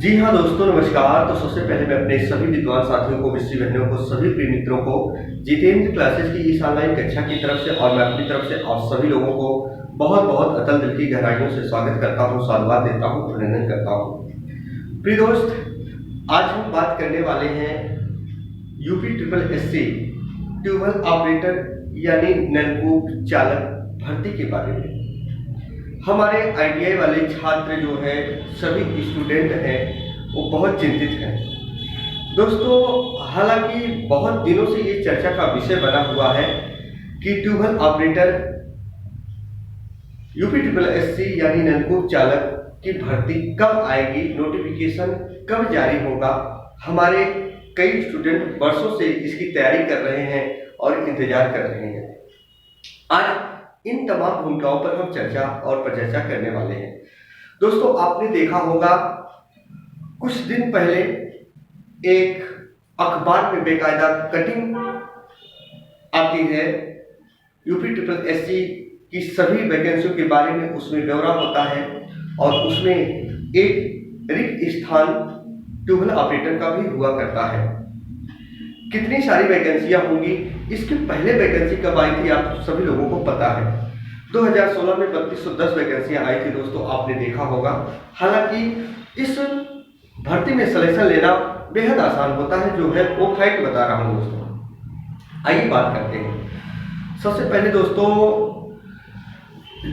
जी हाँ दोस्तों, नमस्कार। तो सबसे पहले मैं अपने सभी विद्वान साथियों को, मिस्त्री बहनों को, सभी प्रिय मित्रों को जितेंद्र क्लासेस की इस ऑनलाइन कक्षा की तरफ से और मैं अपनी तरफ से आप सभी लोगों को बहुत बहुत अतल दिल की गहराइयों से स्वागत करता हूँ, साधुवाद देता हूँ, अभिनंदन करता हूँ। प्रिय दोस्त, आज हम बात करने वाले हैं UPSSC ट्यूबवेल ऑपरेटर यानी नलकूप चालक भर्ती के बारे में। हमारे ITI वाले छात्र जो है, सभी स्टूडेंट हैं, वो बहुत चिंतित हैं दोस्तों। हालांकि बहुत दिनों से ये चर्चा का विषय बना हुआ है कि ट्यूबवेल ऑपरेटर UPSSC यानी नलकूप चालक की भर्ती कब आएगी, नोटिफिकेशन कब जारी होगा। हमारे कई स्टूडेंट वर्षों से इसकी तैयारी कर रहे हैं और इंतजार कर रहे हैं। आज इन तमाम भूमिकाओं पर हम चर्चा और परिचर्चा करने वाले हैं। दोस्तों, आपने देखा होगा कुछ दिन पहले एक अखबार में बेकायदा कटिंग आती है UPSSC की सभी वैकेंसियों के बारे में, उसमें ब्यौरा होता है और उसमें एक रिक्त स्थान ट्यूबवेल ऑपरेटर का भी हुआ करता है। कितनी सारी वैकेंसियां होंगी, इसके पहले वैकेंसी कब आई थी आप सभी लोगों को पता है। 2016 में 3210 वैकेंसियां आई थी दोस्तों, आपने देखा होगा। हालांकि इस भर्ती में सिलेक्शन लेना बेहद आसान होता है, जो है वो फैक्ट बता रहा हूं दोस्तों। आइए बात करते हैं। सबसे पहले दोस्तों,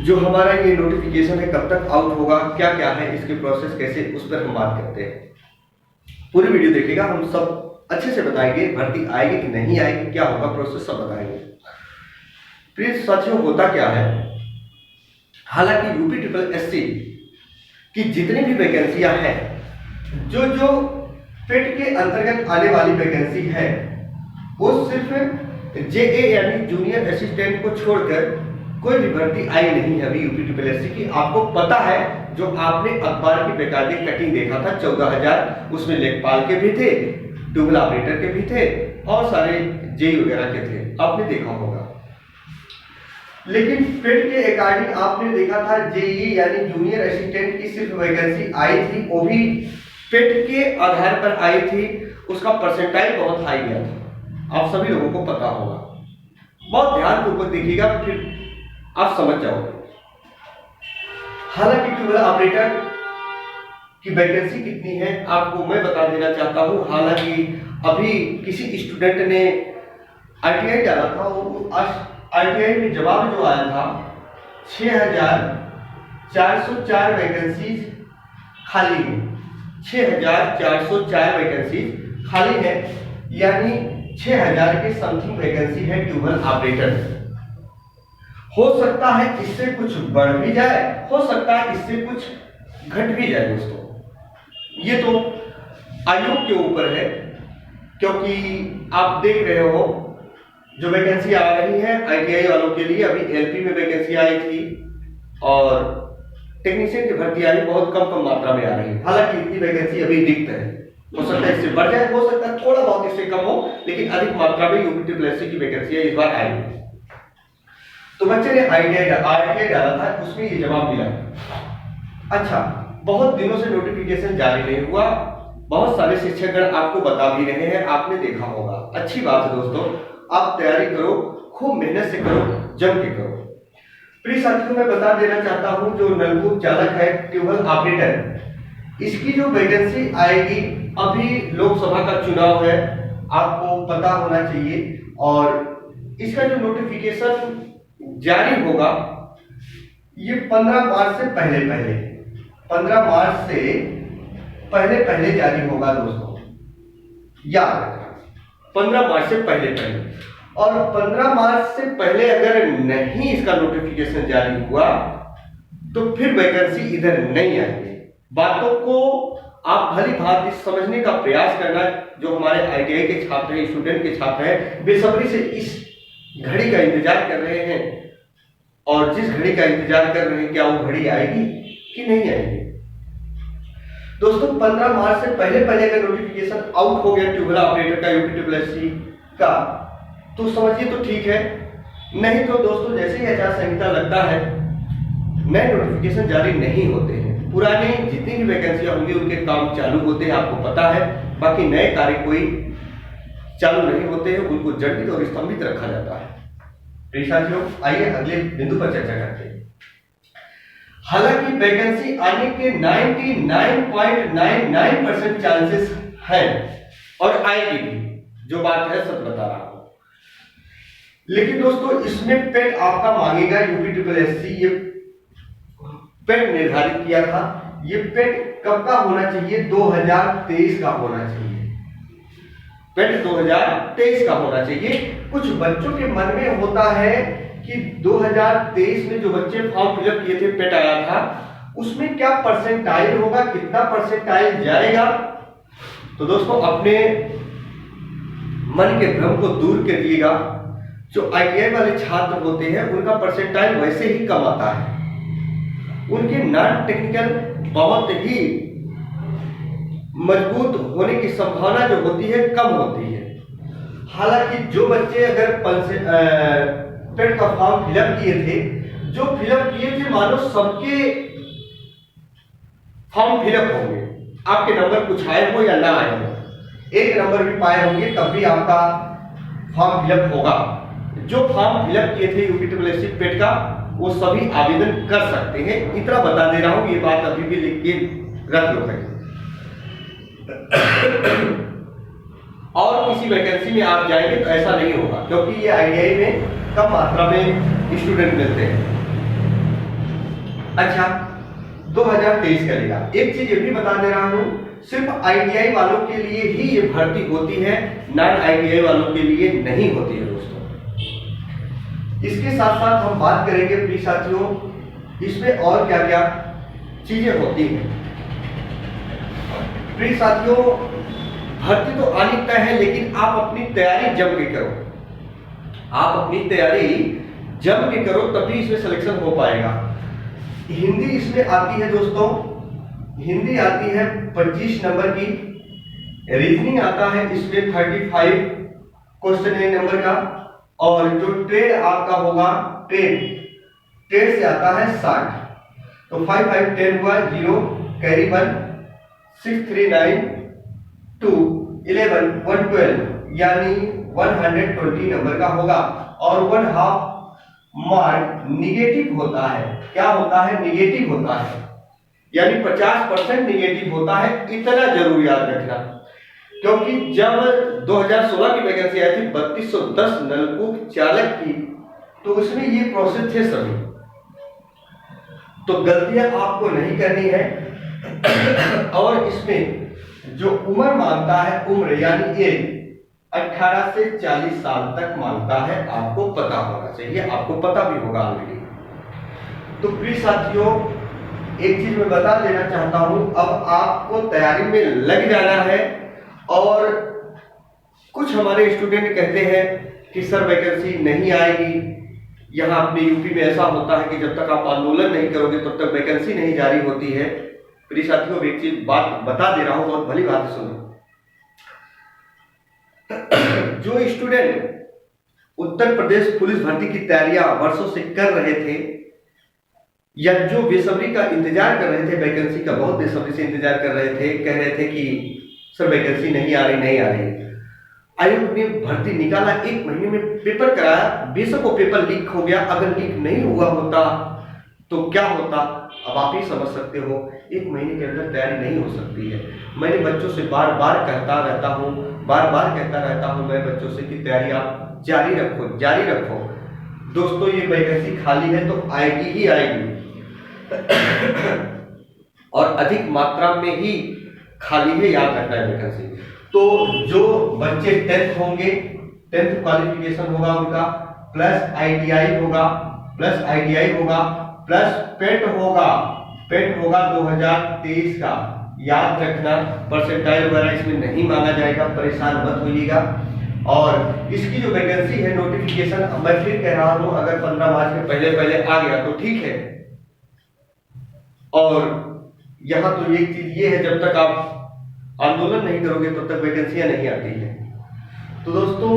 जो हमारा ये नोटिफिकेशन है कब तक आउट होगा, क्या क्या है इसके प्रोसेस कैसे, उस पर हम बात करते हैं। पूरी वीडियो देखिएगा, हम सब अच्छे से बताएंगे। भर्ती आएगी कि नहीं आएगी, क्या होगा, प्रोसेस सब बताएंगे। प्रिय साथियों, होता क्या है, हालांकि UPSSC की जितनी भी वैकेंसियां हैं, जो पेट के अंतर्गत आने वाली वैकेंसी है, वो सिर्फ JA यानी जूनियर असिस्टेंट को छोड़कर कोई भी भर्ती आई नहीं है अभी UPSSC की। आपको पता है, जो आपने अखबार की बेकायदे कटिंग देखा था 14,000, उसमें लेखपाल के भी थे, ट्यूबवेल ऑपरेटर के भी थे और सारे JE वगैरह के थे, आपने देखा होगा। लेकिन पेट के अकॉर्डिंग आपने देखा था JE यानी जूनियर असिस्टेंट की सिर्फ वैकेंसी आई थी, वो भी पेट के आधार पर आई थी। उसका परसेंटाइल बहुत हाई गया था, आप सभी लोगों को पता होगा। बहुत ध्यानपूर्वक देखिएगा, फिर आप समझ जाओगे। हालांकि ट्यूबवेल ऑपरेटर की वैकेंसी कितनी है आपको मैं बता देना चाहता हूं। हालांकि अभी किसी स्टूडेंट ने ITI डाला था और ITI में जवाब जो आया था 6,404 वैकेंसीज खाली है। 6,404 वैकेंसीज खाली है, यानी 6,000 के समथिंग वैकेंसी है ट्यूबवेल ऑपरेटर। हो सकता है इससे कुछ बढ़ भी जाए, हो सकता है इससे कुछ घट भी जाए दोस्तों। ये तो आयोग के ऊपर है, क्योंकि आप देख रहे हो जो वैकेंसी आ रही है ITI वालों के लिए। अभी LP में वैकेंसी आई थी और टेक्नीशियन की भर्ती आई, बहुत कम मात्रा में आ रही है। हालांकि इतनी वैकेंसी अभी रिक्त है, हो सकता है इससे बढ़ जाए, हो सकता है थोड़ा बहुत इससे कम हो, लेकिन अधिक मात्रा में UPSSC की वैकेंसी इस बार आई। तो बच्चे ने ITI डाला था, उसमें ये जवाब मिला। अच्छा, बहुत दिनों से नोटिफिकेशन जारी नहीं हुआ, बहुत सारे शिक्षकगण आपको बता भी रहे हैं, आपने देखा होगा। अच्छी बात है दोस्तों, आप तैयारी करो, खूब मेहनत से करो, जम के करो। प्रिय साथियों, मैं बता देना चाहता हूं, जो नलकूप चालक है ट्यूबवेल ऑपरेटर, इसकी जो वैकेंसी आएगी, अभी लोकसभा का चुनाव है, आपको पता होना चाहिए, और इसका जो नोटिफिकेशन जारी होगा ये 15 मार्च से पहले 15 मार्च से पहले जारी होगा दोस्तों, याद रखना। 15 मार्च से पहले और 15 मार्च से पहले अगर नहीं इसका नोटिफिकेशन जारी हुआ तो फिर वैकेंसी इधर नहीं आएगी। बातों को आप भली भांति समझने का प्रयास करना। जो हमारे ITI के छात्र हैं, स्टूडेंट के छात्र हैं, बेसब्री से इस घड़ी का इंतजार कर रहे हैं, और जिस घड़ी का इंतजार कर रहे हैं, क्या वो घड़ी आएगी कि नहीं आएगी दोस्तों। 15 मार्च से पहले अगर नोटिफिकेशन आउट हो गया ट्यूबवेल ऑपरेटर का UPSSC का, तो समझिए तो ठीक है, नहीं तो दोस्तों जैसे ही आचार संहिता लगता है नए नोटिफिकेशन जारी नहीं होते हैं। पुराने जितनी भी वैकेंसियां होंगी उनके काम चालू होते हैं, आपको पता है। बाकी नए कार्य कोई चालू नहीं होते हैं, उनको जड़ित और स्तंभित रखा जाता है। प्रिय साथियों, आइए अगले बिंदु पर चर्चा करते हैं। हालांकि वैकेंसी आने के 99.99% चांसेस हैं और आएगी भी, जो बात है सच बता रहा हूं। लेकिन दोस्तों इसमें पेट आपका मांगेगा, यूपीएससी ये पेट निर्धारित किया था। ये पेट कब का होना चाहिए? 2023 का होना चाहिए। पेट 2023 का होना चाहिए। कुछ बच्चों के मन में होता है कि 2023 में जो बच्चे फॉर्म फिलअप किए थे, पेट आया था, उसमें क्या परसेंटाइल होगा, कितना परसेंटाइल जाएगा। तो दोस्तों अपने मन के भ्रम को दूर करिएगा। जो आईटीआई वाले छात्र होते हैं उनका परसेंटाइल वैसे ही कम आता है, उनके नॉन टेक्निकल बहुत ही मजबूत होने की संभावना जो होती है कम होती है। हालांकि जो बच्चे अगर पेट का फॉर्म फिलअप किए थे, जो फिलअप किए थे, मानो सबके फॉर्म फिलअप होंगे, आपके नंबर कुछ आए हो या ना आए हो, एक नंबर भी पाए होंगे तब भी आपका फॉर्म फिलअप होगा। जो फॉर्म फिलअप किए थे यूपीएससी पेट का, वो सभी आवेदन कर सकते हैं। इतना बता दे रहा हूं, ये बात अभी भी लिख के रख लो भाई। और किसी वैकेंसी में आप जाएंगे तो ऐसा नहीं होगा, क्योंकि ये आईटीआई में कम मात्रा में स्टूडेंट मिलते हैं। अच्छा, 2023 करेगा। एक चीज ये भी बता दे रहा हूं, सिर्फ आईटीआई वालों के लिए ही ये भर्ती होती है, नॉन आईटीआई वालों के लिए नहीं होती है दोस्तों। इसके साथ साथ हम बात करेंगे प्रिय साथियों, इसमें और क्या क्या चीजें होती हैं। प्रिय साथियों, भर्ती तो आनी तय है, लेकिन आप अपनी तैयारी जम के करो। आप अपनी तैयारी जम के करो, तभी इसमें सिलेक्शन हो पाएगा। हिंदी इसमें आती है दोस्तों, हिंदी आती है 25 नंबर की, रीजनिंग आता है इसमें 35 क्वेश्चन नंबर का, और जो ट्रेड आपका होगा, ट्रेड से आता है 60। तो 5 5 10 हुआ, 0 कैरी 1 6 3 9 2 11 112, यानी 120 नंबर का होगा। और 1/2 मार्क निगेटिव होता है। क्या होता है? निगेटिव होता है, यानी 50% निगेटिव होता है। इतना जरूर याद रखना, क्योंकि जब 2016 की वैकेंसी आई थी 3210 नलकूप चालक की, तो उसमें ये प्रोसेस थे सभी। तो गलतियां आपको नहीं करनी है। और इसमें जो उम्र मांगता है, उम्र यानी एज 18 से 40 साल तक मांगता है, आपको पता होना चाहिए, आपको पता भी होगा ऑलरेडी। तो प्रिय साथियों, एक चीज मैं बता देना चाहता हूं, अब आपको तैयारी में लग जाना है। और कुछ हमारे स्टूडेंट कहते हैं कि सर वैकेंसी नहीं आएगी। यहाँ अपने यूपी में ऐसा होता है कि जब तक आप आंदोलन नहीं करोगे तब तक वैकेंसी नहीं जारी होती है। प्रिय साथियों, एक चीज बात बता दे रहा हूं, बहुत भली बात सुनो। जो स्टूडेंट उत्तर प्रदेश पुलिस भर्ती की तैयारियां वर्षों से कर रहे थे, या जो बेसब्री का इंतजार कर रहे थे, वैकेंसी का बहुत बेसब्री से इंतजार कर रहे थे, कह रहे थे कि सर वैकेंसी नहीं आ रही। आयोग ने भर्ती निकाला, 1 महीने में पेपर कराया, बेशक वो पेपर लीक हो गया। अगर लीक नहीं हुआ होता तो क्या होता, अब आप ही समझ सकते हो। 1 महीने के अंदर तैयारी नहीं हो सकती है। मैंने बच्चों से बार बार कहता रहता हूँ मैं बच्चों से कि तैयारी आप जारी रखो। दोस्तों, ये वैकेंसी खाली है तो आएगी ही आएगी, और अधिक मात्रा में ही खाली है, याद रखना है वैकेंसी। तो जो बच्चे 10th होंगे, 10th क्वालिफिकेशन होगा उनका, प्लस आईटीआई होगा, प्लस पेट होगा 2023 का। याद रखना, परसेंटाइल वगैरह इसमें नहीं मांगा जाएगा, परेशान मत होइएगा। और इसकी जो वैकेंसी है, नोटिफिकेशन मैं फिर कह रहा हूं, अगर 15 मार्च के पहले आ गया तो ठीक है। और यहां तो एक चीज ये है, जब तक आप आंदोलन नहीं करोगे तब तक वैकेंसियां नहीं आती है। तो दोस्तों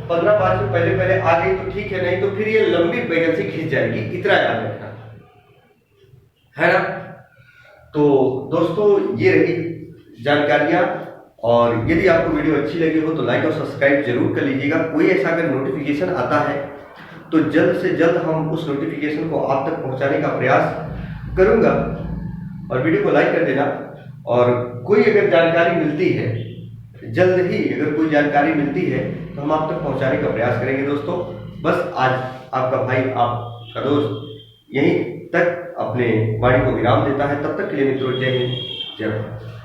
15 मार्च से पहले आ गई तो ठीक है, नहीं तो फिर ये लंबी वैकेंसी खींच जाएगी, इतना याद रखना है ना। तो दोस्तों ये रही जानकारियां, और यदि आपको वीडियो अच्छी लगी हो तो लाइक और सब्सक्राइब जरूर कर लीजिएगा। कोई ऐसा अगर नोटिफिकेशन आता है तो जल्द से जल्द हम उस नोटिफिकेशन को आप तक पहुंचाने का प्रयास करूंगा, और वीडियो को लाइक कर देना। और कोई अगर जानकारी मिलती है, जल्द ही अगर कोई जानकारी मिलती है तो हम आप तक पहुंचाने का प्रयास करेंगे दोस्तों। बस आज आपका भाई, आपका दोस्त यहीं तक अपने वाणी को विराम देता है। तब तक के लिए मित्रों, जय हिंद, जय भारत।